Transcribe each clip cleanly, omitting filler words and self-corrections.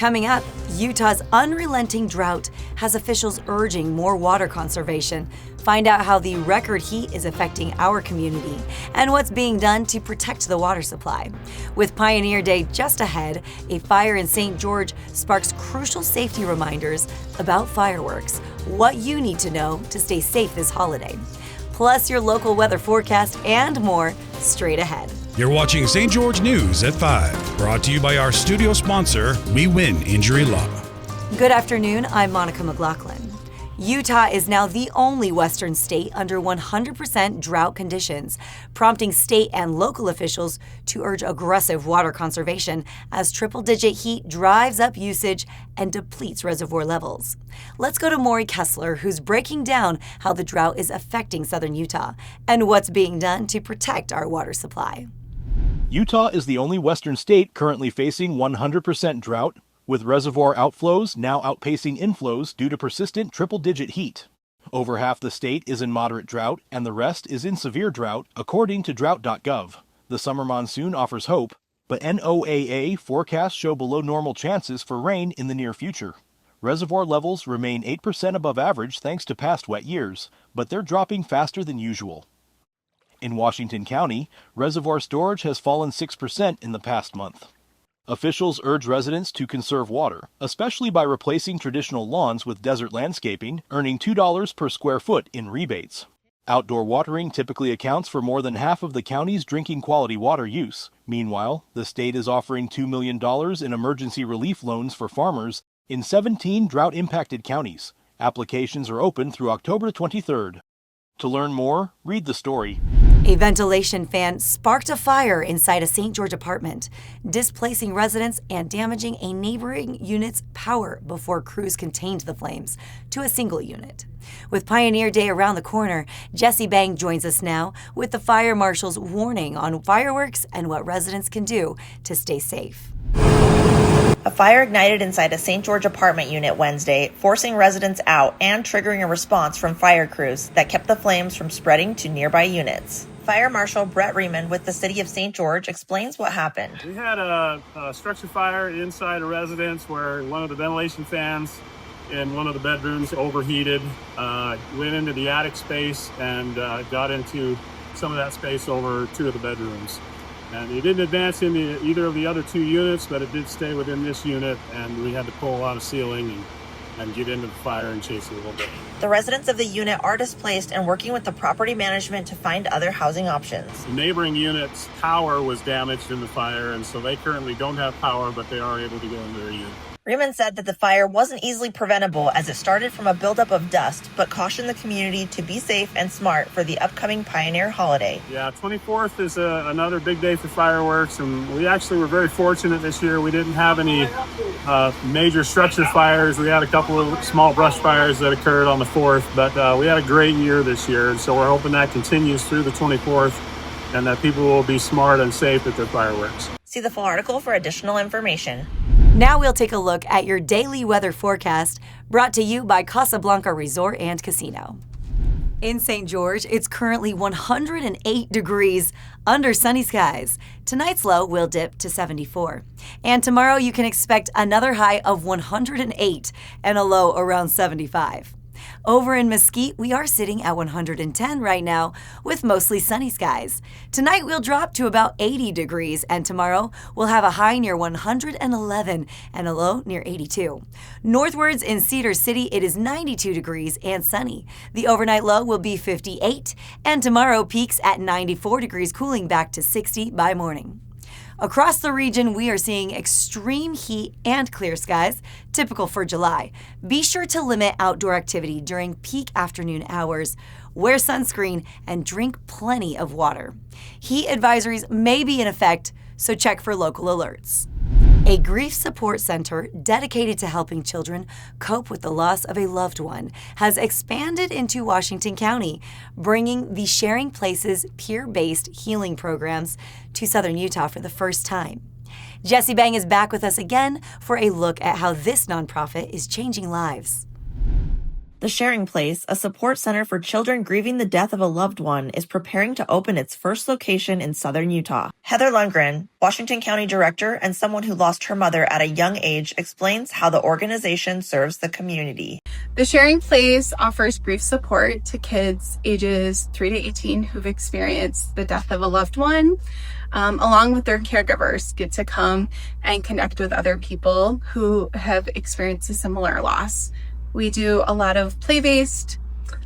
Coming up, Utah's unrelenting drought has officials urging more water conservation. Find out how the record heat is affecting our community and what's being done to protect the water supply. With Pioneer Day just ahead, a fire in St. George sparks crucial safety reminders about fireworks, what you need to know to stay safe this holiday. Plus your local weather forecast and more straight ahead. You're watching St. George News at 5, brought to you by our studio sponsor, We Win Injury Law. Good afternoon, I'm Monica McLaughlin. Utah is now the only Western state under 100% drought conditions, prompting state and local officials to urge aggressive water conservation as triple-digit heat drives up usage and depletes reservoir levels. Let's go to Maury Kessler, who's breaking down how the drought is affecting southern Utah and what's being done to protect our water supply. Utah is the only Western state currently facing 100% drought, with reservoir outflows now outpacing inflows due to persistent triple-digit heat. Over half the state is in moderate drought, and the rest is in severe drought, according to drought.gov. The summer monsoon offers hope, but NOAA forecasts show below normal chances for rain in the near future. Reservoir levels remain 8% above average thanks to past wet years, but they're dropping faster than usual. In Washington County, reservoir storage has fallen 6% in the past month. Officials urge residents to conserve water, especially by replacing traditional lawns with desert landscaping, earning $2 per square foot in rebates. Outdoor watering typically accounts for more than half of the county's drinking quality water use. Meanwhile, the state is offering $2 million in emergency relief loans for farmers in 17 drought-impacted counties. Applications are open through October 23rd. To learn more, read the story. A ventilation fan sparked a fire inside a St. George apartment, displacing residents and damaging a neighboring unit's power before crews contained the flames to a single unit. With Pioneer Day around the corner, Jesse Bang joins us now with the fire marshal's warning on fireworks and what residents can do to stay safe. A fire ignited inside a St. George apartment unit Wednesday, forcing residents out and triggering a response from fire crews that kept the flames from spreading to nearby units. Fire Marshal Brett Riemann with the City of St. George explains what happened. We had a structure fire inside a residence where one of the ventilation fans in one of the bedrooms overheated, went into the attic space and got into some of that space over two of the bedrooms. And it didn't advance into either of the other two units, but it did stay within this unit, and we had to pull a lot of ceiling and get into the fire and chase it a little bit. The residents of the unit are displaced and working with the property management to find other housing options. The neighboring unit's power was damaged in the fire, and so they currently don't have power, but they are able to go into their unit. Riemann said that the fire wasn't easily preventable as it started from a buildup of dust, but cautioned the community to be safe and smart for the upcoming Pioneer holiday. Yeah, 24th is another big day for fireworks, and we actually were very fortunate this year. We didn't have any major structure fires. We had a couple of small brush fires that occurred on the 4th, but we had a great year this year, and so we're hoping that continues through the 24th and that people will be smart and safe at their fireworks. See the full article for additional information. Now we'll take a look at your daily weather forecast, brought to you by Casablanca Resort and Casino. In St. George, it's currently 108 degrees under sunny skies. Tonight's low will dip to 74. And tomorrow you can expect another high of 108 and a low around 75. Over in Mesquite, we are sitting at 110 right now with mostly sunny skies. Tonight we'll drop to about 80 degrees, and tomorrow we'll have a high near 111 and a low near 82. Northwards in Cedar City, it is 92 degrees and sunny. The overnight low will be 58, and tomorrow peaks at 94 degrees, cooling back to 60 by morning. Across the region, we are seeing extreme heat and clear skies, typical for July. Be sure to limit outdoor activity during peak afternoon hours. Wear sunscreen and drink plenty of water. Heat advisories may be in effect, so check for local alerts. A grief support center dedicated to helping children cope with the loss of a loved one has expanded into Washington County, bringing the Sharing Places peer-based healing programs to southern Utah for the first time. Jesse Bang is back with us again for a look at how this nonprofit is changing lives. The Sharing Place, a support center for children grieving the death of a loved one, is preparing to open its first location in southern Utah. Heather Lundgren, Washington County Director and someone who lost her mother at a young age, explains how the organization serves the community. The Sharing Place offers grief support to kids ages 3 to 18 who've experienced the death of a loved one, along with their caregivers, get to come and connect with other people who have experienced a similar loss. We do a lot of play-based,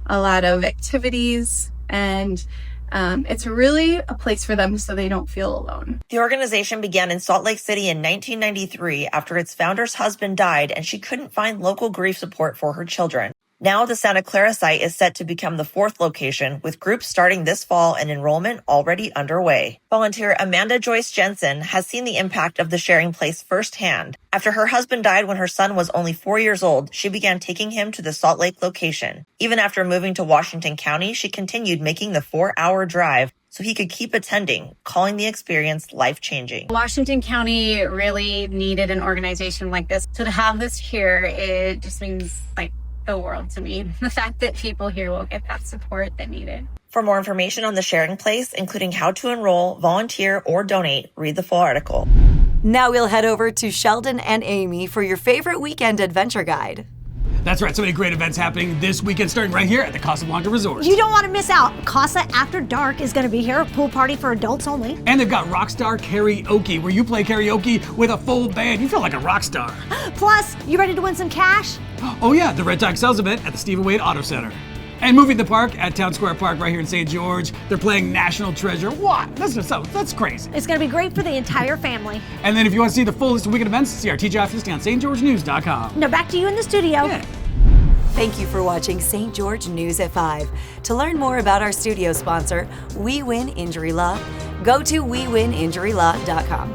a lot of activities, and it's really a place for them so they don't feel alone. The organization began in Salt Lake City in 1993 after its founder's husband died and she couldn't find local grief support for her children. Now the Santa Clara site is set to become the 4th location, with groups starting this fall and enrollment already underway. Volunteer Amanda Joyce Jensen has seen the impact of the Sharing Place firsthand. After her husband died when her son was only 4 years old, she began taking him to the Salt Lake location. Even after moving to Washington County, she continued making the 4-hour drive so he could keep attending, calling the experience life-changing. Washington County really needed an organization like this. So to have this here, it just means the world to me. The fact that people here will get that support they needed. For more information on the Sharing Place, including how to enroll, volunteer, or donate, read the full article. Now we'll head over to Sheldon and Amy for your favorite weekend adventure guide. That's right, so many great events happening this weekend, starting right here at the Casablanca Resort. You don't want to miss out. Casa After Dark is going to be here, a pool party for adults only. And they've got Rockstar Karaoke, where you play karaoke with a full band. You feel like a rock star. Plus, you ready to win some cash? Oh yeah, the Red Tide Sales event at the Stephen Wade Auto Center. And moving the park at Town Square Park right here in St. George. They're playing National Treasure. What? That's crazy. It's going to be great for the entire family. And then if you want to see the full list of weekend events, see our TGI listing on stgeorgenews.com. Now back to you in the studio. Yeah. Thank you for watching St. George News at 5. To learn more about our studio sponsor, We Win Injury Law, go to wewininjurylaw.com.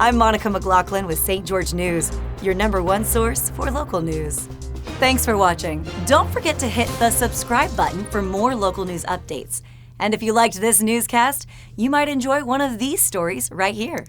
I'm Monica McLaughlin with St. George News, your #1 source for local news. Thanks for watching. Don't forget to hit the subscribe button for more local news updates. And if you liked this newscast, you might enjoy one of these stories right here.